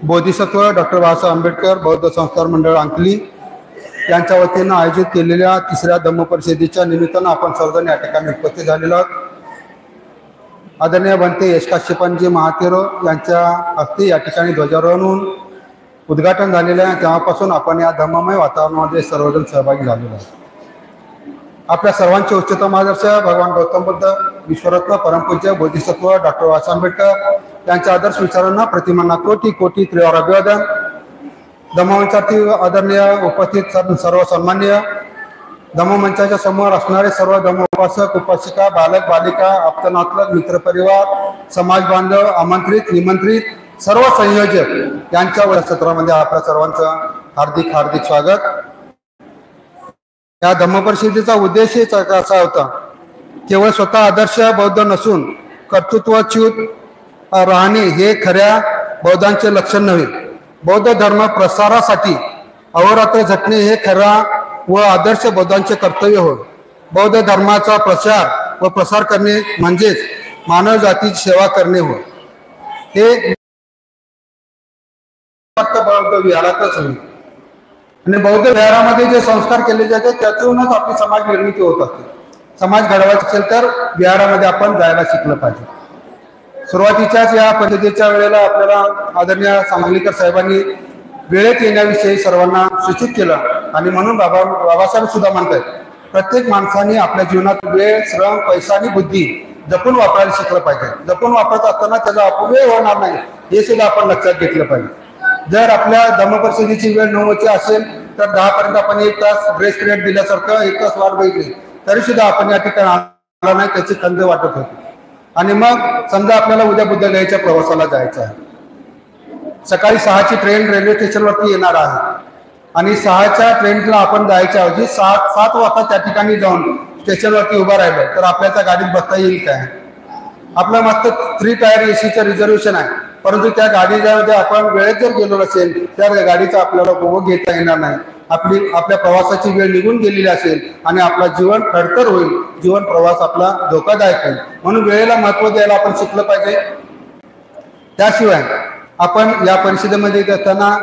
Bodhisattva doctor Babasaheb Ambedkar बौद्ध संस्कार मंडळ अंकली यांच्या वतीनं आयोजित केलेल्या तिसऱ्या धम्म परिषदेच्या निमित्तानं आपण सर्वजण या ठिकाणी उपस्थित झालेलो आहोत। आदरणीय बनते यश काश्यपजी महातेरो यांच्या हस्ते या ठिकाणी ध्वजारोहण होऊन उद्घाटन झालेलं आहे। तेव्हापासून आपण या धम्ममय वातावरणामध्ये सर्वजण सहभागी झालेलो आहोत। आपल्या सर्वांचे उच्चतम आदर्श भगवान गौतम बुद्ध विश्वरत्न परमपूज्य बोधिसत्व डॉक्टर बाबासाहेब आंबेडकर यांच्या आदर्श विचारांना प्रतिमांना कोटी कोटी त्रिवार अभिवादन। धम्ममंचावरती आदरणीय उपस्थित सर्व सन्माननीय धम्ममंचाच्या समोर असणारे सर्व धम्म उपासक उपासिका बालक बालिका आप्तनातलग मित्रपरिवार समाज बांधव आमंत्रित निमंत्रित सर्व संयोजक यांच्या सत्रामध्ये आपल्या सर्वांचं हार्दिक हार्दिक स्वागत। या धम्म परिषदेचा उद्देश असा होता, केवळ स्वतः आदर्श बौद्ध नसून कर्तृत्वच्युत राहणे हे खऱ्या बौद्धांचे लक्षण नव्हे। बौद्ध धर्म प्रसारासाठी अहोरात्र झटणे हे खरा व आदर्श बौद्धांचे कर्तव्य होय। बौद्ध धर्माचा प्रचार व प्रसार करणे म्हणजेच मानव जातीची सेवा करणे होय। हे फक्त बौद्ध विहारातच होईल आणि बौद्ध विहारामध्ये जे संस्कार केले जातात त्यातूनच आपली समाज निर्मिती होत असते। समाज घडवायचा असेल तर विहारामध्ये आपण जायला शिकलं पाहिजे। सुरुवातीच्याच या परिषदेच्या वेळेला आपल्याला आदरणीय सांगलीकर साहेबांनी वेळेत येण्याविषयी सर्वांना सूचित केलं आणि म्हणून बाबासाहेब सुद्धा म्हणतात, प्रत्येक माणसाने आपल्या जीवनात वेळ श्रम पैसा आणि बुद्धी जपून वापरायला शिकलं पाहिजे। जपून वापरत असताना त्याचा अपव्यय होणार नाही हे सुद्धा आपण लक्षात घेतलं पाहिजे। जर आपल्या धम्म परिषदेची वेळ 9 असेल तर 10 पर्यंत आपण 1 तास ब्रेक पिरियड दिल्यासारखं 1 तास वाट बघितली तरी सुद्धा आपण या ठिकाणी आला नाही त्याची खंत वाटत होती। आणि मग समजा आपल्याला उद्या बुद्धगयेच्या प्रवासाला जायचं आहे, सकाळी 6ची ट्रेन रेल्वे स्टेशनवरती येणार आहे आणि 6च्या ट्रेनला आपण जायच्या ऐवजी 7 वाजता त्या ठिकाणी जाऊन स्टेशनवरती उभा राहिलो तर आपल्या त्या गाडीत बसता येईल काय? आपलं मस्त 3 टायर एसीचं रिझर्वेशन आहे, परंतु त्या गाडीमध्ये आपण वेळेत जर गेलो नसेल त्या गाडीचा आपल्याला उपभोग घेता येणार नाही। आपल्या प्रवासाची वेळ निघून गेलेली असेल आणि आपला जीवन खडतर होईल, जीवन प्रवास आपला धोकादायक होईल। म्हणून वेळेला महत्त्व द्यायला आपण शिकलं पाहिजे। त्याशिवाय आपण या परिषदेमध्ये असताना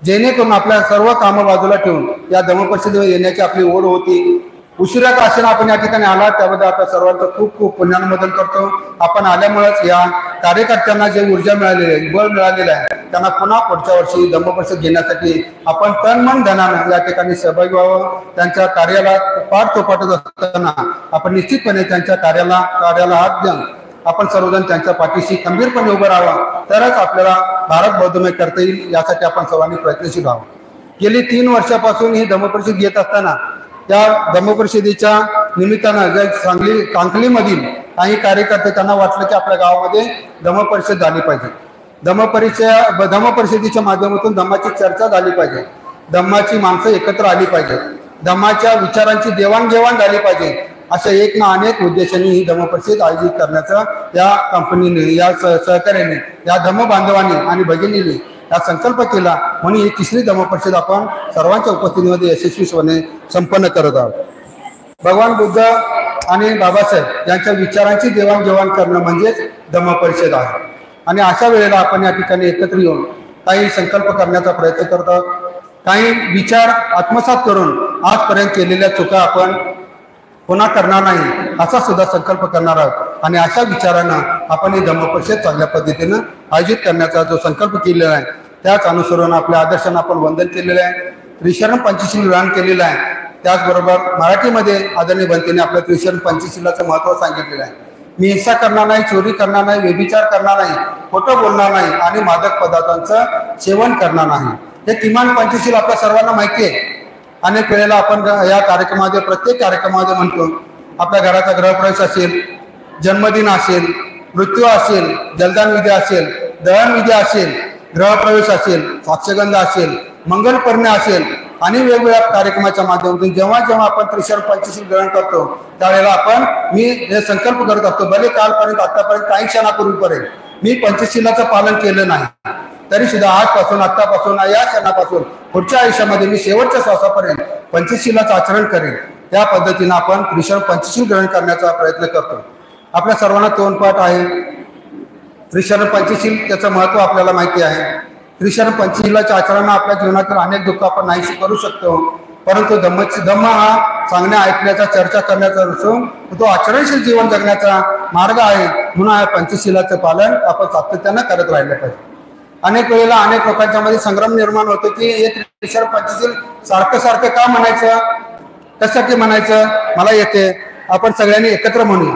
जेणेकरून आपल्या सर्व कामं बाजूला ठेवून या धम्म परिषदेवर येण्याची आपली ओढ होती। उशिरा का असेना आपण या ठिकाणी आला त्याबद्दल आपल्या सर्वांचं खूप खूप पुण्यानुमोदन करतो। आपण आल्यामुळेच या कार्यकर्त्यांना जे ऊर्जा मिळालेली आहे बळ मिळालेलं आहे त्यांना पुन्हा पुढच्या वर्षी धम्म परिषद घेण्यासाठी आपण तन मन धनानं या ठिकाणी सहभागी व्हावं। त्यांच्या कार्याला पाठ थोपटत असताना आपण निश्चितपणे त्यांच्या कार्याला हात देऊन आपण सर्वजण त्यांच्या पाठीशी खंबीरपणे उभं राहावं तरच आपल्याला भारत बौद्धमय करता येईल। यासाठी आपण सर्वांनी प्रयत्नशील व्हावं। गेली 3 वर्षापासून ही धम्म परिषद घेत असताना त्या धम्म परिषदेच्या निमित्तानं जर कांकलीमधील काही कार्यकर्ते त्यांना वाटलं की आपल्या गावामध्ये धम्म परिषद झाली पाहिजे, धम्म परिषदेच्या माध्यमातून धम्माची चर्चा झाली पाहिजे, धम्माची माणसं एकत्र आली पाहिजे, धम्माच्या विचारांची देवाणघेवाण झाली पाहिजे, अशा एक ना अनेक उद्देशांनी ही धम्म परिषद आयोजित करण्याचं या कंपनीने या सहकार्याने या धम्म बांधवांनी आणि भगिनींनी हा संकल्प केला। म्हणून ही तिसरी धम्म परिषद आपण सर्वांच्या उपस्थितीमध्ये यशस्वीपणे संपन्न करत आहोत। भगवान बुद्ध आणि बाबासाहेब यांच्या विचारांची देवाणघेवाण करणं म्हणजेच धम्म परिषद आहे आणि अशा वेळेला आपण या ठिकाणी एकत्र येऊन काही संकल्प करण्याचा प्रयत्न करत आहोत। काही विचार आत्मसात करून आजपर्यंत केलेल्या चुका आपण पुन्हा करणार नाही असा सुद्धा संकल्प करणार आहोत आणि अशा विचारानं आपण ही धम्म परिषद चांगल्या पद्धतीनं आयोजित करण्याचा जो संकल्प केलेला आहे त्याच अनुसरून आपल्या आदर्शांना आपण वंदन केलेलं आहे। त्रिशरण पंचशील ग्रहण केलेलं आहे। त्याचबरोबर मराठीमध्ये आदरणीय बनतेने आपल्या त्रिशरण पंचशीलाचं महत्त्व सांगितलेलं आहे। मी हिंसा करणार नाही, चोरी करणार नाही, व्यभिचार करणार नाही, खोटं बोलणार नाही आणि मादक पदार्थांचं सेवन करणार नाही। हे किमान पंचशील आपल्या सर्वांना माहिती आहे। अनेक वेळेला आपण या कार्यक्रमामध्ये प्रत्येक कार्यक्रमामध्ये म्हणतो आपल्या घराचा गृहप्रवेश असेल, जन्मदिन असेल, मृत्यू असेल, जलदान विधी असेल, दहन विधी असेल, गृहप्रवेश असेल, साक्षगंध असेल, मंगलपर्णे असेल आणि वेगवेगळ्या कार्यक्रमाच्या माध्यमातून जेव्हा जेव्हा आपण त्रिशरण पंचशील ग्रहण करतो त्यावेळेला मी हे संकल्प करत असतो, भले कालपर्यंत आतापर्यंत काही क्षणापूर्वीपर्यंत मी पंचशीलाचं पालन केलं नाही तरी सुद्धा आजपासून आतापासून या क्षणापासून पुढच्या आयुष्यामध्ये मी शेवटच्या श्वासापर्यंत पंचशीलाचं आचरण करेन। त्या पद्धतीनं आपण त्रिशरण पंचशील ग्रहण करण्याचा प्रयत्न करतो। आपल्या सर्वांना तोंडपाठ आहे त्रिशरण पंचशील त्याचं महत्त्व आपल्याला माहिती आहे। त्रिशरण पंचशीलाच्या आचरणाने आपल्या जीवनातील अनेक दुःख आपण नाहीशी करू शकतो, परंतु धम्म हा सांगण्या ऐकण्याचा चर्चा करण्याचा नसून तो आचरणशील जीवन जगण्याचा मार्ग आहे. म्हणून या पंचशीलाचं पालन आपण सातत्यानं करत राहिलं पाहिजे. अनेक वेळेला अनेक लोकांच्या मध्ये संग्राम निर्माण होतो की हे त्रिशरण पंचशील सारखं सारखं का म्हणायचं, कशासाठी म्हणायचं, मला येते, आपण सगळ्यांनी एकत्र म्हणूया.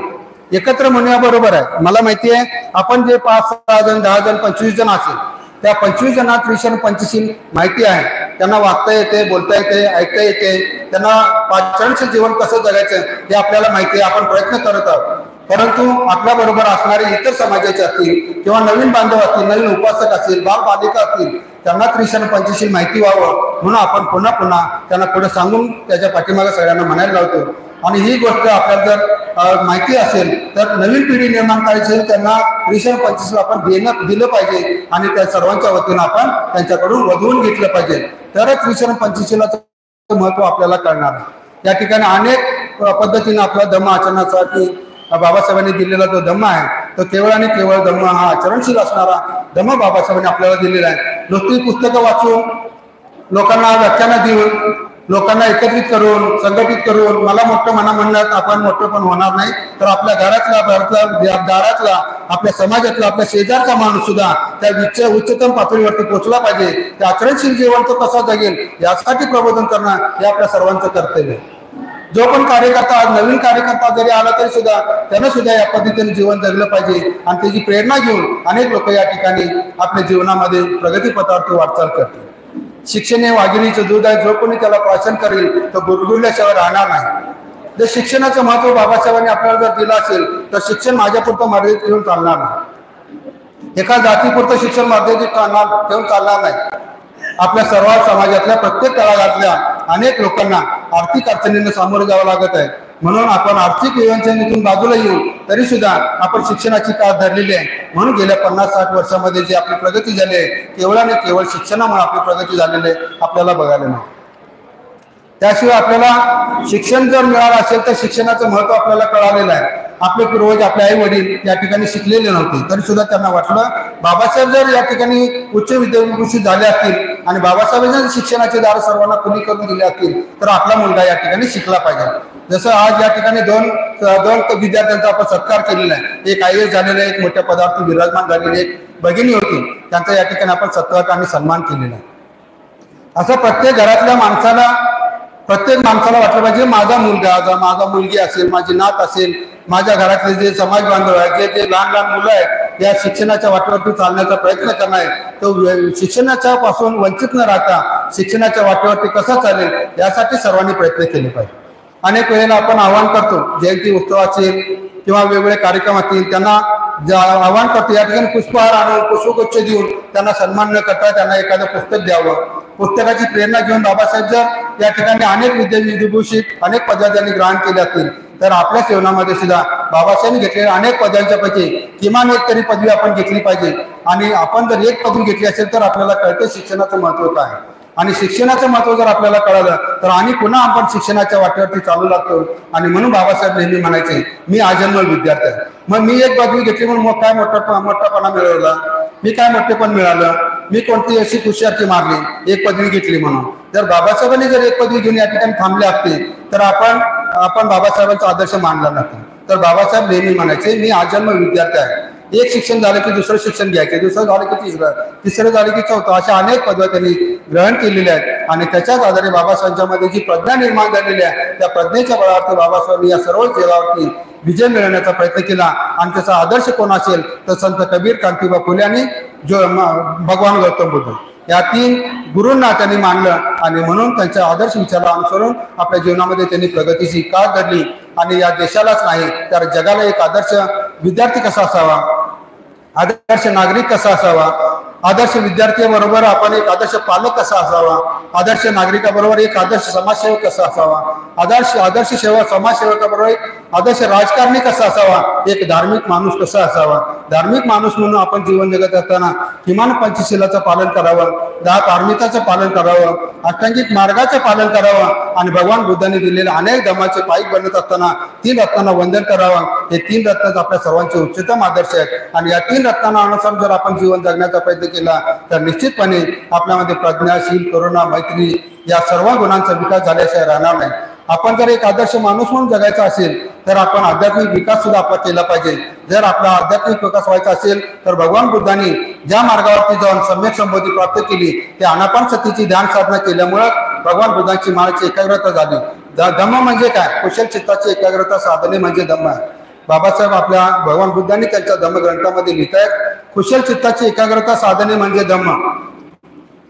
एकत्र म्हणूया बरोबर आहे. मला माहिती आहे आपण जे 5, 6 जण 10 जण 25 जण असेल त्या 25 जणांना त्रिशरण पंचशील माहिती आहे. त्यांना वाचता येते, बोलता येते, ऐकता येते, त्यांना आचरणशील जीवन कसं जगायचं हे आपल्याला माहिती आहे. आपण प्रयत्न करत आहोत. परंतु आपल्या बरोबर असणारे इतर समाजाचे असतील किंवा नवीन बांधव असतील, नवीन उपासक असतील, बालबालिका असतील, त्यांना त्रिशरण पंचशील माहिती व्हावं म्हणून आपण पुन्हा पुन्हा त्यांना पुढे सांगून त्याच्या पाठीमागे सगळ्यांना म्हणायला लावतो. आणि ही गोष्ट आपल्याला जर माहिती असेल तर नवीन पिढी निर्माण करायची असेल त्यांना त्रिशरण पंचशील आपण दिलं पाहिजे आणि त्या सर्वांच्या वतीनं आपण त्यांच्याकडून वधवून घेतलं पाहिजे. तरच त्रिशरण पंचशीलाचं महत्व आपल्याला कळणार आहे. या ठिकाणी अनेक पद्धतीने आपला धम्म आचरणासाठी बाबासाहेबांनी दिलेला जो धम्म आहे तो केवळ आणि केवळ धम्म हा आचरणशील असणारा धम्म बाबासाहेबांनी आपल्याला दिलेला आहे. नुसती पुस्तकं वाचून, लोकांना व्याख्यानं देऊन, लोकांना एकत्रित करून, संघटित करून मला मोठं म्हणण्यात आपण मोठं पण होणार नाही. तर आपल्या दारातला आपल्या समाजातला आपल्या शेजारचा माणूस सुद्धा त्या उच्चतम पातळीवरती पोहोचला पाहिजे. त्या आचरणशील जीवन तो कसा जगेल यासाठी प्रबोधन करणं हे आपल्या सर्वांचं कर्तव्य आहे. जो पण कार्यकर्ता, आज नवीन कार्यकर्ता जरी आला तरी सुद्धा त्यानं सुद्धा या पद्धतीने जीवन जगलं पाहिजे आणि त्याची प्रेरणा घेऊन अनेक लोक या ठिकाणी आपल्या जीवनामध्ये प्रगतीपथावरती वाटचाल करतील. शिक्षण हे वाघिणीचं दूध आहे. जो कोणी त्याला प्राशन करेल तो गुरगुरल्याशिवाय राहणार नाही. जर शिक्षणाचं महत्व बाबासाहेबांनी आपल्याला जर दिलं असेल तर शिक्षण माझ्यापुरतं मर्यादित ठेवून चालणार नाही. एका जातीपुरतं शिक्षण मर्यादित ठेवून चालणार नाही. आपल्या सर्व समाजातल्या प्रत्येक तळागातल्या अनेक लोकांना आर्थिक अडचणींना सामोरं जावं लागत आहे. म्हणून आपण आर्थिक विवंचनेतून बाजूला येऊन तरी सुद्धा आपण शिक्षणाची कास धरलेली आहे. म्हणून गेल्या 50-60 वर्षामध्ये जी आपली प्रगती झाली आहे केवळ आणि केवळ शिक्षणामुळे आपली प्रगती झालेली आहे आपल्याला बघायला मिळते. त्याशिवाय आपल्याला शिक्षण जर मिळालं असेल तर शिक्षणाचं महत्व आपल्याला कळालेलं आहे. आपले पूर्वज, आपले आई वडील या ठिकाणी शिकलेले नव्हते तरी सुद्धा त्यांना वाटलं बाबासाहेब जर या ठिकाणी उच्च विद्याभूषित झाले असतील आणि बाबासाहेब जर शिक्षणाचे दार सर्वांना खुली करून दिले असतील तर आपला मुलगा या ठिकाणी शिकला पाहिजे. जसं आज या ठिकाणी दोन विद्यार्थ्यांचा आपण सत्कार केलेला आहे. एक IAS झालेला, एक मोठ्या पदावरती विराजमान झालेली एक भगिनी होती, त्यांचा या ठिकाणी आपण सत्कार आणि सन्मान केलेला आहे. असं प्रत्येक घरातल्या प्रत्येक माणसाला वाटलं पाहिजे माझा मुलगा, माझा मुलगी असेल, माझी नात असेल, माझ्या घरातले जे समाज बांधव आहेत, जे लहान लहान मुलं आहेत या शिक्षणाच्या वाटेवरती चालण्याचा प्रयत्न करणार तो शिक्षणाच्या पासून वंचित न राहता शिक्षणाच्या वाटेवरती कसा चालेल यासाठी सर्वांनी प्रयत्न केले पाहिजे. अनेक वेळेला आपण आवाहन करतो, जयंती उत्सव असेल किंवा वेगवेगळे कार्यक्रम असतील त्यांना आवाहन करतो या ठिकाणी पुष्पहार आणून, पुष्पगुच्छ देऊन त्यांना सन्मान न करता त्यांना एखादं पुस्तक द्यावं. पुस्तकाची प्रेरणा घेऊन बाबासाहेब जर या ठिकाणी अनेक विद्याभूषित अनेक पदवी त्यांनी ग्रहण केले असतील तर आपल्या जीवनामध्ये सुद्धा बाबासाहेबांनी घेतलेल्या अनेक पदांच्या पैकी किमान एक तरी पदवी आपण घेतली पाहिजे. आणि आपण जर एक पदवी घेतली असेल तर आपल्याला कळतं शिक्षणाचं महत्व काय आणि शिक्षणाचं महत्व जर आपल्याला कळलं तर आणि पुन्हा आपण शिक्षणाच्या वाटेवरती चालू लागतो. आणि म्हणून बाबासाहेब नेहमी म्हणायचे मी आजन्म विद्यार्थी आहे. मग मी एक पदवी घेतली म्हणून मग काय मोठापणा मिळवला, मी काय मोठेपण मिळालं, मी कोणती अशी हुशारकी मारली एक पदवी घेतली म्हणून. जर बाबासाहेबांनी जर एक पदवी घेऊन या ठिकाणी थांबले असते तर आपण बाबासाहेबांचा आदर्श मानला नसता. तर बाबासाहेब नेहमी म्हणायचे मी आजन्म विद्यार्थी आहे. एक शिक्षण झालं की दुसरं शिक्षण घ्यायचे, दुसरं झालं की तिसरं झालं की चौथं, अशा अनेक पदव्या त्यांनी ग्रहण केलेल्या आहेत. आणि त्याच्याच आधारे बाबासाहेबांच्यामध्ये जी प्रज्ञा निर्माण झालेली आहे त्या प्रज्ञेच्या बळावरती बाबासाहेबांनी या सर्व जगावरती विजय मिळवण्याचा प्रयत्न केला. आणि त्याचा आदर्श कोण असेल तर संत कबीर, कांतीबा फुले आणि भगवान गौतम बुद्ध या 3 गुरूंना त्यांनी मानलं. आणि म्हणून त्यांच्या आदर्श विचाराला अनुसरून आपल्या जीवनामध्ये त्यांनी प्रगतीची कास धरली. आणि या देशालाच नाही तर जगाला एक आदर्श विद्यार्थी कसा असावा, आदर्श नागरिक कसा असावा, आदर्श विद्यार्थ्याबरोबर आपण एक आदर्श पालक कसा असावा, आदर्श नागरिकाबरोबर एक आदर्श समाजसेवक कसा असावा, आदर्श समाजसेवकाबरोबर एक आदर्श राजकारणी कसा असावा, एक धार्मिक माणूस कसा असावा. धार्मिक माणूस म्हणून आपण जीवन जगत असताना किमान पंचशीलाचं पालन करावं, 10 धार्मिकाचं पालन करावं, अष्टांगिक मार्गाचं पालन करावं. आणि भगवान बुद्धांनी दिलेल्या अनेक धर्माचे पाईक बनत असताना 3 रत्नांना वंदन करावं. हे 3 रत्न आपल्या सर्वांचे उच्चतम आदर्श आहेत. आणि या 3 रत्नांना अनुसार जर आपण जीवन जगण्याचा प्रयत्न केला तर निश्चितपणे आपल्यामध्ये प्रज्ञाशील, करुणा, मैत्री या सर्व गुणांचा विकास झाल्याशिवाय राहणार नाही. आपण जर एक आदर्श माणूस म्हणून जगायचा असेल तर आपण आध्यात्मिक विकास सुद्धा आपला केला पाहिजे. जर आपला आध्यात्मिक विकास व्हायचा असेल तर भगवान बुद्धांनी ज्या मार्गावरती जाऊन सम्यक संबोधी प्राप्त केली ते आनापानसतीची ध्यान साधना केल्यामुळे भगवान बुद्धांची मानसिक एकाग्रता झाली. धम्म म्हणजे काय? कुशल चित्ताची एकाग्रता साधने म्हणजे धम्म आहे. बाबासाहेब आपल्या भगवान बुद्धांनी त्यांच्या धम्मग्रंथामध्ये लिहितायत, कुशल चित्ताची एकाग्रता साधने म्हणजे धम्म.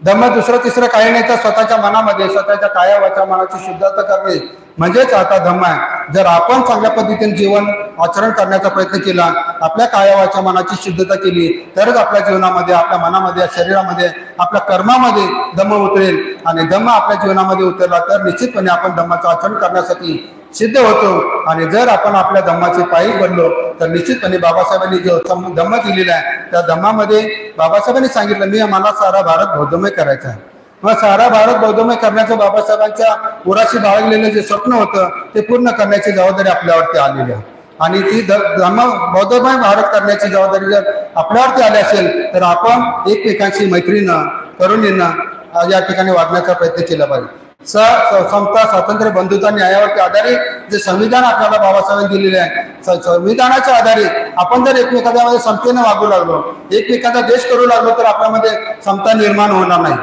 धम्म दुसरं तिसरं काही नाही तर स्वतःच्या मनामध्ये स्वतःच्या काया वाचा मनाची शुद्धता करणे म्हणजेच आता धम्म आहे. जर आपण चांगल्या पद्धतीने जीवन आचरण करण्याचा प्रयत्न केला, आपल्या काया वाचा मनाची शुद्धता केली तरच आपल्या जीवनामध्ये, आपल्या मनामध्ये, शरीरामध्ये, आपल्या कर्मामध्ये धम्म उतरेल. आणि धम्म आपल्या जीवनामध्ये उतरला तर निश्चितपणे आपण धम्माचं आचरण करण्यासाठी सिद्ध होतो. आणि जर आपण आपल्या धम्माचे पायी बनलो तर निश्चितपणे बाबासाहेबांनी जो धम्म दिलेला आहे त्या धम्मामध्ये बाबासाहेबांनी सांगितलं, मी मला सारा भारत बौद्धमय करायचा आहे. मग सारा भारत बौद्धमय करण्याचं बाबासाहेबांच्या उराशी बाळगलेलं जे स्वप्न होतं ते पूर्ण करण्याची जबाबदारी आपल्यावरती आलेली आहे. आणि ती धम्म बौद्धमय भारत करण्याची जबाबदारी जर आपल्यावरती आली असेल तर आपण एकमेकांशी मैत्रीनं, करुणीनं या ठिकाणी वागण्याचा प्रयत्न केला पाहिजे. समता, स्वातंत्र्य, बंधुता, न्यायावरती आधारित जे संविधान आपल्याला बाबासाहेबांनी दिलेले आहे, संविधानाच्या आधारे आपण जर एकमेकांमध्ये समतेनं वागू लागलो, एकमेकांचा देश करू लागलो तर आपल्यामध्ये समता निर्माण होणार नाही.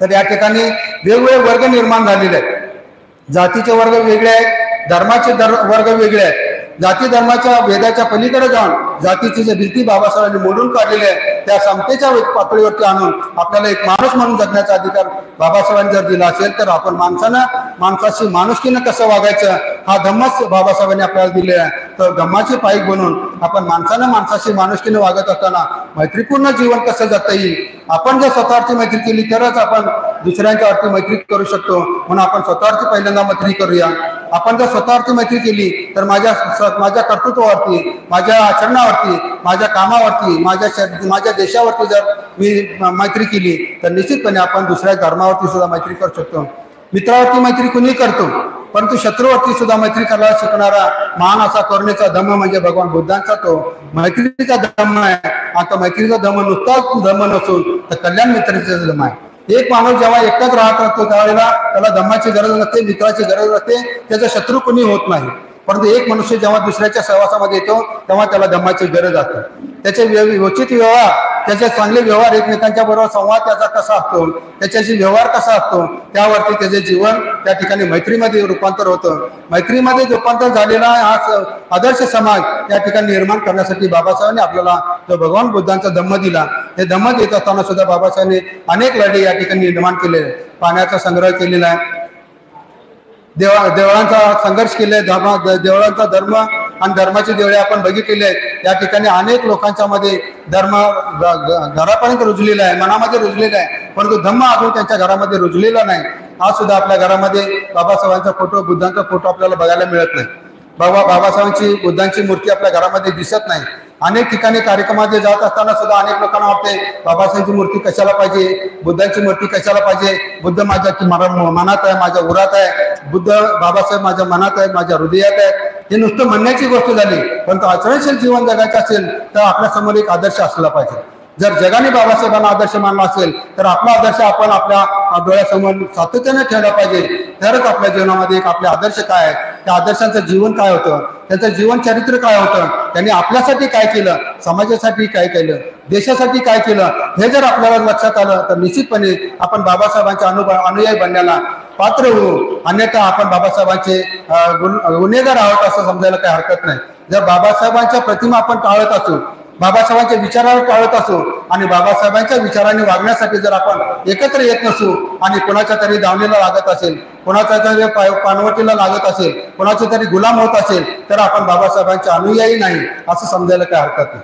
तर या ठिकाणी वेगवेगळे वर्ग निर्माण झालेले आहेत. जातीचे वर्ग वेगळे आहेत, धर्माचे वर्ग वेगळे आहेत. जाती धर्माच्या भेदाच्या पलीकडे जाऊन जातीची जे भीती बाबासाहेबांनी मोडून काढलेली आहे त्या समतेच्या पातळीवरती आणून आपल्याला एक माणूस म्हणून जगण्याचा अधिकार बाबासाहेबांनी जर दिला असेल तर आपण माणसाशी माणुसकीनं कसं वागायचं हा धम्मच बाबासाहेबांनी आपल्याला दिलेला आहे. तर धम्माचे पाईक बनून आपण माणसाशी माणुसकीनं वागत असताना मैत्रीपूर्ण जीवन कसं जगता येईल. आपण जर स्वतःवरती मैत्री केली तरच आपण दुसऱ्यांच्या वरती मैत्री करू शकतो. म्हणून आपण स्वतःवरती पहिल्यांदा मैत्री करूया. आपण जर स्वतःवरती मैत्री केली तर माझ्या कर्तृत्वावरती, माझ्या आचरणावरती, माझ्या कामावरती, माझ्या देशावरती जर मी मैत्री केली तर निश्चितपणे आपण दुसऱ्या धर्मावरती सुद्धा मैत्री करू शकतो. मित्रावरती मैत्री कुणी करतो परंतु शत्रूवरती सुद्धा मैत्री करायला शिकणारा महान असा करुणेचा धम्म म्हणजे भगवान बुद्धांचा तो मैत्रीचा धम्म आहे. आता मैत्रीचा धम्म नुसताच धम्म नसून तर कल्याण मित्राचा धम्म आहे. एक माणूस जेव्हा एकटाच राहत असतो त्यावेळेला त्याला धम्माची गरज नसते, मित्राची गरज नसते, त्याचा शत्रू कोणी होत नाही. परंतु एक मनुष्य जेव्हा दुसऱ्याच्या सहवासामध्ये येतो तेव्हा त्याला धम्माची गरज असते. त्याचे उचित व्यवहार, त्याचे चांगले व्यवहार, एकमेकांच्या बरोबर संवाद त्याचा कसा असतो, त्याच्याशी व्यवहार कसा असतो त्यावरती त्याचे जीवन त्या ठिकाणी मैत्रीमध्ये रूपांतर होतं. मैत्रीमध्ये रूपांतर झालेला हा आदर्श समाज या ठिकाणी निर्माण करण्यासाठी बाबासाहेबांनी आपल्याला जो भगवान बुद्धांचा धम्म दिला, हे धम्म देत असताना सुद्धा बाबासाहेबांनी अनेक लढे या ठिकाणी निर्माण केले. पाण्याचा संग्रह केलेला आहे, देवळांचा संघर्ष केले, देवळांचा धर्म आणि धर्माची देवळे आपण बघितलेले आहेत. या ठिकाणी अनेक लोकांच्या मध्ये धर्म घरापर्यंत रुजलेला आहे, मनामध्ये रुजलेला आहे, परंतु धम्म अजून त्यांच्या घरामध्ये रुजलेला नाही. आज सुद्धा आपल्या घरामध्ये बाबासाहेबांचा फोटो, बुद्धांचा फोटो आपल्याला बघायला मिळत नाही. बाबासाहेबांची, बुद्धांची मूर्ती आपल्या घरामध्ये दिसत नाही. अनेक ठिकाणी कार्यक्रमामध्ये जात असताना सुद्धा अनेक लोकांना वाटते बाबासाहेबांची मूर्ती कशाला पाहिजे, बुद्धांची मूर्ती कशाला पाहिजे. बुद्ध माझ्या मनात आहे, माझ्या उरात आहे. बुद्ध बाबासाहेब माझ्या मनात आहेत, माझ्या हृदयात आहे. हे नुसतं म्हणण्याची गोष्ट झाली, परंतु आचरणशील जीवन जगायचं असेल तर आपल्यासमोर एक आदर्श असला पाहिजे. जर जगाने बाबासाहेबांना आदर्श मानला असेल तर आपला आदर्श आपण आपल्या डोळ्यासमोर सातत्याने ठेवला पाहिजे. तरच आपल्या जीवनामध्ये एक आपले आदर्श काय आहे, त्या आदर्शांचं जीवन काय होतं, त्यांचं जीवन चरित्र काय होतं, त्यांनी आपल्यासाठी काय केलं, समाजासाठी काय केलं, देशासाठी काय केलं, हे जर आपल्याला लक्षात आलं तर निश्चितपणे आपण बाबासाहेबांच्या अनुयायी बनण्याला पात्र होऊ. अन्यथा आपण बाबासाहेबांचे गुन्हेगार आहोत असं समजायला काही हरकत नाही. जर बाबासाहेबांच्या प्रतिमा आपण टाळत असू, बाबासाहेबांच्या विचारावर टाळत असू आणि बाबासाहेबांच्या विचारांनी वागण्यासाठी जर आपण एकत्र येत नसू आणि कोणाच्या तरी दावणीला लागत असेल, कोणाच्या तरी पानवटीला लागत असेल, कोणाचे तरी गुलाम होत असेल तर आपण बाबासाहेबांचे अनुयायी नाही असं समजायला काही हरकत नाही.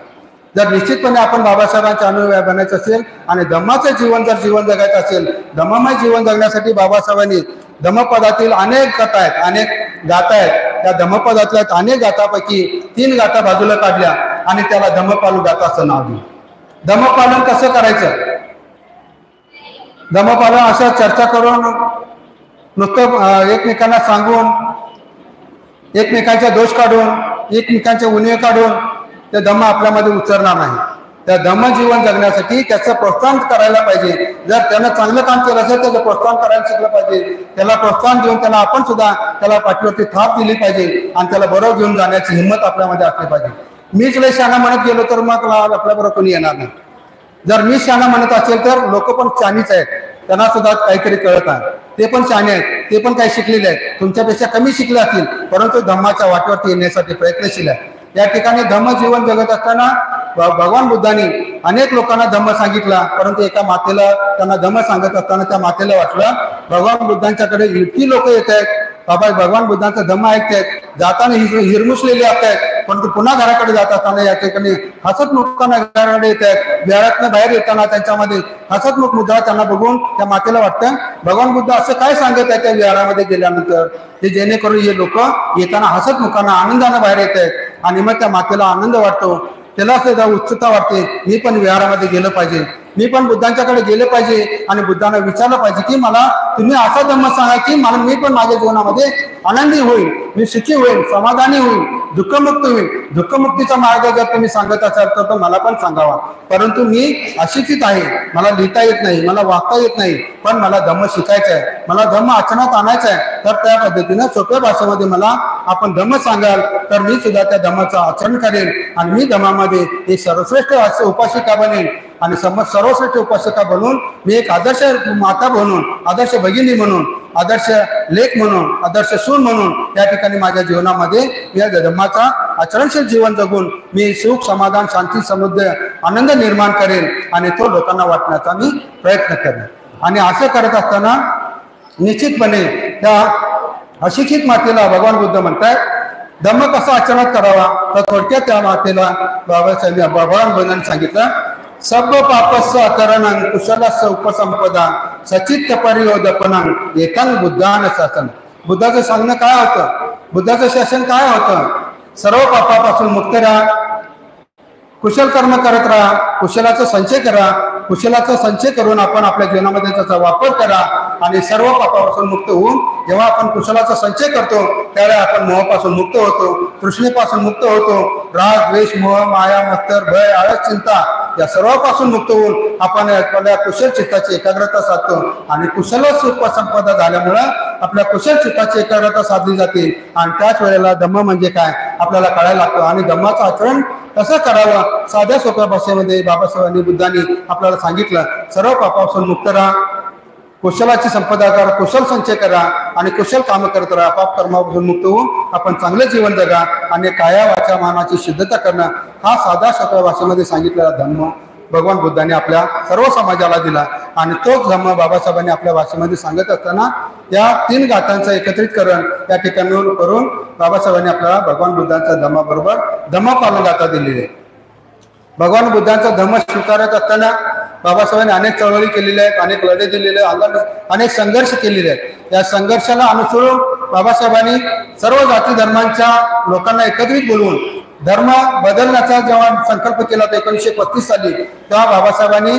जर निश्चितपणे आपण बाबासाहेबांचे अनुयायी बनायचं असेल आणि धम्माचं जीवन जगायचं असेल, धम्ममय जीवन जगण्यासाठी बाबासाहेबांनी धम्मपदातील अनेक कथा आहेत, अनेक गाथा आहेत. त्या धम्मपदातल्या अनेक गाथापैकी 3 गाथा बाजूला काढल्या आणि त्याला धम्मपालन गाथा असं नाव दिलं. धम्मपालन कसं करायचं? धम्मपालन अशा चर्चा करून, नुसतं एकमेकांना सांगून, एकमेकांचे दोष काढून, एकमेकांचे उणीव काढून ते धम्म आपल्यामध्ये उतरणार नाही. त्या धम्मजीवन जगण्यासाठी त्याचं प्रोत्साहन करायला पाहिजे. जर त्यानं चांगलं काम केलं असेल त्याचं प्रोत्साहन करायला शिकलं पाहिजे. त्याला प्रोत्साहन देऊन त्याला आपण सुद्धा त्याला पाठीवरती थाप दिली पाहिजे आणि त्याला बरोबर घेऊन जाण्याची हिंमत आपल्यामध्ये असली पाहिजे. मीच लय शहाणा म्हणत गेलो तर मग आपल्याबरोबर कोणी येणार नाही. जर मी शहाणा म्हणत असेल तर लोक पण शहाणीच आहेत, त्यांना सुद्धा काहीतरी कळत आहे. ते पण शहाणे आहेत, ते पण काही शिकलेले आहेत, तुमच्यापेक्षा कमी शिकले असतील परंतु धम्माच्या वाटेवरती येण्यासाठी प्रयत्नशील आहे. या ठिकाणी धम्म जीवन जगत असताना भगवान बुद्धांनी अनेक लोकांना धम्म सांगितला, परंतु एका मातेला त्यांना धम्म सांगत असताना त्या मातेला वाटलं भगवान बुद्धांच्याकडे इतकी लोक येत आहेत, बाबा भगवान बुद्धांचा धम्म ऐकतायत, जाताना हिरमुसलेले असतात, परंतु पुन्हा घराकडे जात असताना या ठिकाणी हसतमुखांना घराकडे येत आहेत. विहारातनं बाहेर येताना त्यांच्यामध्ये हसतमुख मुद्रा त्यांना बघून त्या मातेला वाटतं भगवान बुद्ध असं काय सांगत आहे त्या विहारामध्ये गेल्यानंतर, ते जेणेकरून हे लोक येताना हसतमुखांना आनंदानं बाहेर येत आहेत. आणि मग त्या मातेला आनंद वाटतो, त्याला सुद्धा उत्सुकता वाटते, मी पण विहारामध्ये गेलं पाहिजे, मी पण बुद्धांच्याकडे गेले पाहिजे आणि बुद्धांना विचारलं पाहिजे की मला तुम्ही असा धम्म सांगा की मला मी पण माझ्या जीवनामध्ये आनंदी होईल, मी सुखी होईल, समाधानी होईल, दुःखमुक्त होईल. दुःखमुक्तीचा मार्ग जर तुम्ही सांगत असाल तर मला पण सांगावा. परंतु मी अशिक्षित आहे, मला लिहिता येत नाही, मला वागता येत नाही, पण मला धम्म शिकायचा आहे, मला धम्म आचरणात आणायचा आहे. तर त्या पद्धतीनं सोप्या भाषेमध्ये मला आपण धम्म सांगाल तर मी सुद्धा त्या धम्माचं आचरण करेन आणि मी धम्मामध्ये एक सर्वश्रेष्ठ उपासिका बनेन आणि सर्वश्रेष्ठ उपासका बनून मी एक आदर्श माता बनून, आदर्श भगिनी म्हणून, आदर्श लेख म्हणून, आदर्श सून म्हणून या ठिकाणी माझ्या जीवनामध्ये या धम्माचा आचरणशील जीवन जगून मी सुख, समाधान, शांती, समृद्धी, आनंद निर्माण करेन आणि तो लोकांना वाटण्याचा मी प्रयत्न करेन. आणि असं करत असताना निश्चितपणे त्या अशिक्षित मातेला भगवान बुद्ध म्हणतात धम्म कसा आचरणात करावा. तर थोडक्यात त्या मातेला भगवान बुद्धांनी सांगितलं सब पापस्स अकरणं कुशलस्स उपसंपदा सचित्त परियोदपनं एकं बुद्धान शासन. बुद्धाचं सांगणं काय होतं, बुद्धाचं शासन काय होतं, सर्व पापापासून मुक्त राहा, कुशल कर्म करत राहा, कुशलाचा संचय करा, कुशलाचा संचय करून आपण आपल्या जीवनामध्ये त्याचा वापर करा आणि सर्व पापापासून मुक्त होऊन जेव्हा आपण कुशलाचा संचय करतो त्यावेळेला आपण मोहापासून मुक्त होतो, तृष्णेपासून मुक्त होतो, राग, द्वेष, मोह, माया, मत्सर, भय, आळस, चिंता या सर्वांपासून मुक्त होऊन आपण आपल्या कुशल चित्ताची एकाग्रता साधतो आणि कुशल उपसंपदा झाल्यामुळं आपल्या कुशल चित्ताची एकाग्रता साधली जाते आणि त्याच वेळेला धम्म म्हणजे काय आपल्याला कळायला लागतं. आणि धम्माचं आचरण कसं करावं साध्या सोप्या भाषेमध्ये बाबासाहेबांनी बुद्धांनी आपल्याला सांगितलं. सर्व पापापासून मुक्त राहा, कुशलाची संपदा करा, कुशल संचय करा आणि कुशल कामं करत राहा, पाप कर्मापासून मुक्त होऊन आपण चांगलं जीवन जगा आणि काया वाचा मानाची शुद्धता करणं हा साध्या सोप्या भाषेमध्ये सांगितलेला धम्म भगवान बुद्धांनी आपल्या सर्व समाजाला दिला. आणि तोच धम्म बाबासाहेबांनी आपल्या भाषेमध्ये सांगत असताना या 3 गाथांचं एकत्रितकरण या ठिकाणी करून बाबासाहेबांनी आपल्याला भगवान बुद्धांच्या धम्माबरोबर धम्मपालन गाथा दिलेली आहे. भगवान बुद्धांचा धम्म स्वीकारत असताना बाबासाहेबांनी अनेक चळवळी केलेल्या आहेत, अनेक लढे दिलेले आहेत, अनेक संघर्ष केलेले आहेत. या संघर्षाला अनुसरून बाबासाहेबांनी सर्व जाती धर्मांच्या लोकांना एकत्रित बोलवून धर्म बदलण्याचा जेव्हा संकल्प केला होता 1935 साली तेव्हा बाबासाहेबांनी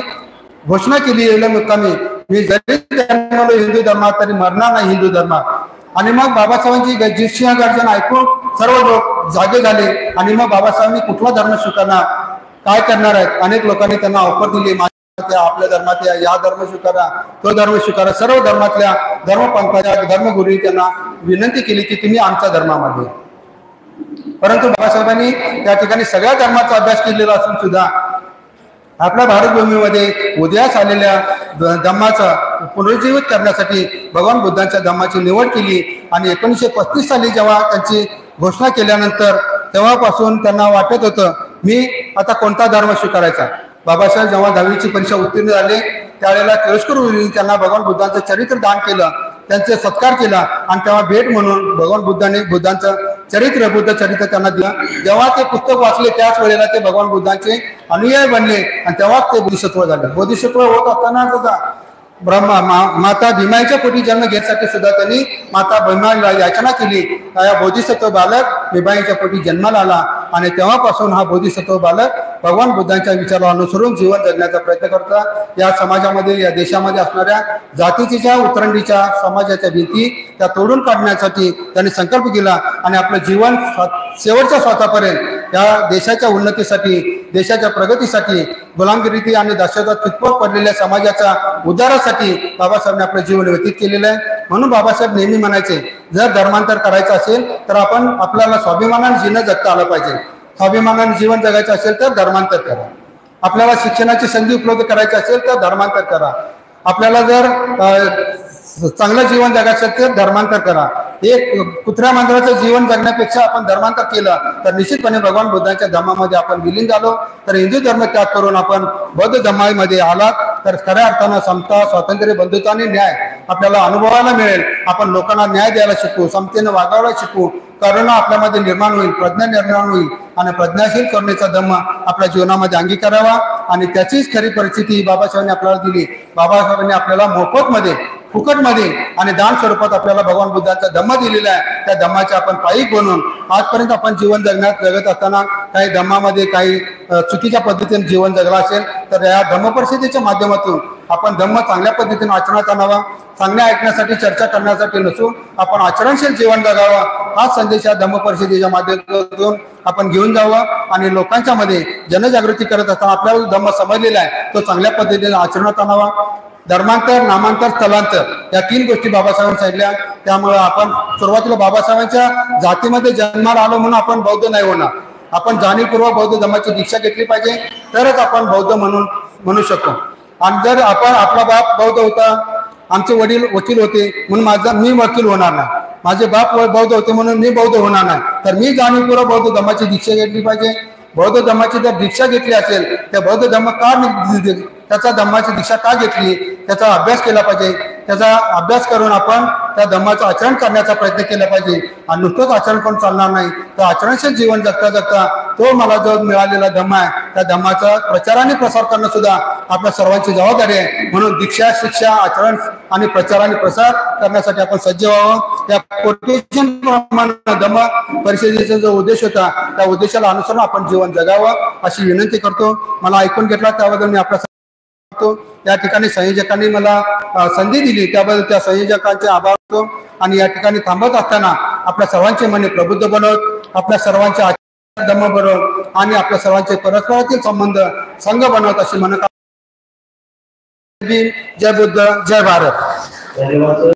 घोषणा केली मुक्कामी मी जरी जन्मलो हिंदू धर्मात तरी मरणार नाही हिंदू धर्मात. आणि मग बाबासाहेबांची जिसिंह गर्जन ऐकून सर्व लोक जागे झाले आणि मग बाबासाहेबांनी कुठला धर्म स्वीकारणार, काय करणार आहेत. अनेक लोकांनी त्यांना ऑफर दिली आपल्या धर्मात या धर्म स्वीकारा, तो धर्म स्वीकारा. सर्व धर्मातल्या धर्मपंथाच्या धर्मगुरूंनी त्यांना विनंती केली की तुम्ही आमच्या धर्मामध्ये. परंतु बाबासाहेबांनी त्या ठिकाणी सगळ्या धर्माचा अभ्यास केलेला असून सुद्धा आपल्या भारतभूमीमध्ये उदयास आलेल्या धम्माचा पुनरुज्जीवित करण्यासाठी भगवान बुद्धांच्या धम्माची निवड केली. आणि 1935 साली जेव्हा त्यांची घोषणा केल्यानंतर तेव्हापासून त्यांना वाटत होतं मी आता कोणता धर्म स्वीकारायचा. बाबासाहेब जेव्हा 10वीची परीक्षा उत्तीर्ण झाले त्यावेळेला केळुसकर गुरुजींनी त्यांना भगवान बुद्धांचं चरित्र दान केलं, त्यांचे सत्कार केला आणि तेव्हा भेट म्हणून भगवान बुद्धांचं चरित्र बुद्ध चरित्र त्यांना दिलं. जेव्हा ते पुस्तक वाचले त्याच वेळेला ते भगवान बुद्धांचे अनुयायी बनले आणि तेव्हाच ते बोधिसत्व झाले. बोधिसत्व होत असताना सुद्धा माता भीमाईच्या पोटी जन्म घेण्यासाठी सुद्धा त्यांनी माता भीमाईला याचना केली. या बोधिसत्व बालक भीमाईच्या पोटी जन्माला आला आणि तेव्हापासून हा बोधिसत्व बालक भगवान बुद्धांच्या विचाराला अनुसरून जीवन जगण्याचा प्रयत्न करतात. या समाजामध्ये या देशामध्ये असणाऱ्या जातीच्या उतरंडीच्या समाजाच्या भीती त्या तोडून काढण्यासाठी त्यांनी संकल्प केला आणि आपलं जीवन शेवटच्या श्वासापर्यंत या देशाच्या उन्नतीसाठी, देशाच्या प्रगतीसाठी, गुलामगिरी आणि दहशतवाद चितपट पडलेल्या समाजाच्या उद्धारासाठी बाबासाहेबांनी आपलं जीवन व्यतीत केलेलं आहे. म्हणून बाबासाहेब नेहमी म्हणायचे, जर धर्मांतर करायचं असेल तर आपण आपल्याला स्वाभिमानाने जीवन जगता आलं पाहिजे. स्वाभिमानाने जीवन जगायचं असेल तर धर्मांतर करा. आपल्याला शिक्षणाची संधी उपलब्ध करायची असेल तर धर्मांतर करा. आपल्याला जर चांगलं जीवन जगायचं असेल तर धर्मांतर करा. एक कुत्र्या मांजराचं जीवन जगण्यापेक्षा आपण धर्मांतर केलं तर निश्चितपणे भगवान बुद्धांच्या धर्मामध्ये आपण विलीन झालो. तर हिंदू धर्म त्याग करून आपण बौद्ध धर्मामध्ये आलात तर खऱ्या अर्थानं समता, स्वातंत्र्य, बंधुता आणि न्याय आपल्याला अनुभवायला मिळेल. आपण लोकांना न्याय द्यायला शिकू, समतेनं वागायला शिकू, करुणा आपल्यामध्ये निर्माण होईल, प्रज्ञा निर्माण होईल आणि प्रज्ञाशील करुणेचा धम्म आपल्या जीवनामध्ये अंगीकारावा. आणि त्याचीच खरी परिस्थिती बाबासाहेबांनी आपल्याला दिली. बाबासाहेबांनी आपल्याला मोफतमध्ये, फुकटमध्ये आणि दान स्वरूपात आपल्याला भगवान बुद्धांचा धम्म दिलेला आहे. त्या धम्माचे आपण पायीक बनून आजपर्यंत आपण जीवन जगत असताना काही धम्मामध्ये काही चुकीच्या पद्धतीने जीवन जगला असेल तर या धम्म परिषदेच्या माध्यमातून आपण धम्म चांगल्या पद्धतीने आचरणात आणावा. चांगल्या ऐकण्यासाठी, चर्चा करण्यासाठी नसून आपण आचरणशील जीवन जगावं हा संदेश या धम्म परिषदेच्या माध्यमातून आपण घेऊन जावं. आणि लोकांच्या मध्ये जनजागृती करत असताना आपल्याला धम्म समजलेला आहे तो चांगल्या पद्धतीने आचरणात आणावा. धर्मांतर, नामांतर, स्थलांतर या 3 गोष्टी बाबासाहेबांनी सांगितल्या. त्यामुळे आपण सुरुवातीला बाबासाहेबांच्या जातीमध्ये जन्माला आलो म्हणून आपण बौद्ध नाही होणार. आपण जाणीवपूर्वक बौद्ध धर्माची दीक्षा घेतली पाहिजे तरच आपण बौद्ध म्हणू शकतो. आणि जर आपण आपला बाप बौद्ध होता, आमचे वडील वकील होते म्हणून मी वकील होणार नाही, माझे बाप बौद्ध होते म्हणून मी बौद्ध होणार नाही, तर मी जाणीवपूर्वक बौद्ध धर्माची दीक्षा घेतली पाहिजे. बौद्ध धर्माची जर दीक्षा घेतली असेल त्या बौद्ध धर्म त्याचा धर्माची दीक्षा का घेतली त्याचा अभ्यास केला पाहिजे. त्याचा अभ्यास करून आपण त्या धर्माचं आचरण करण्याचा प्रयत्न केला पाहिजे. आणि नुसतंच आचरण पण चालणार नाही, तर आचरणशील जीवन जगता जगता तो मला जो मिळालेला धम्म आहे त्या धम्माचा प्रचार आणि प्रसार करणं सुद्धा आपल्या सर्वांची जबाबदारी आहे. म्हणून दीक्षा, शिक्षा, आचरण आणि प्रचार आणि प्रसार करण्यासाठी आपण सज्ज व्हावं. या कोटेशन प्रमाणे धम्म परिषदेचा जो उद्देश होता त्या उद्देशाला अनुसरून आपण जीवन जगावं अशी विनंती करतो. मला ऐकून घेतला त्याबद्दल मी आपल्या या ठिकाणी संयोजकांनी मला संधी दिली त्याबद्दल त्या संयोजकांचे आभार मानतो. आणि या ठिकाणी थांबत असताना आपल्या सर्वांचे मने प्रबुद्ध बनवत, आपल्या सर्वांचे आचरण धम्म बनवत आणि आपल्या सर्वांचे परस्परातील संबंध संघ बनवत अशी म्हणत. जय बुद्ध, जय भारत.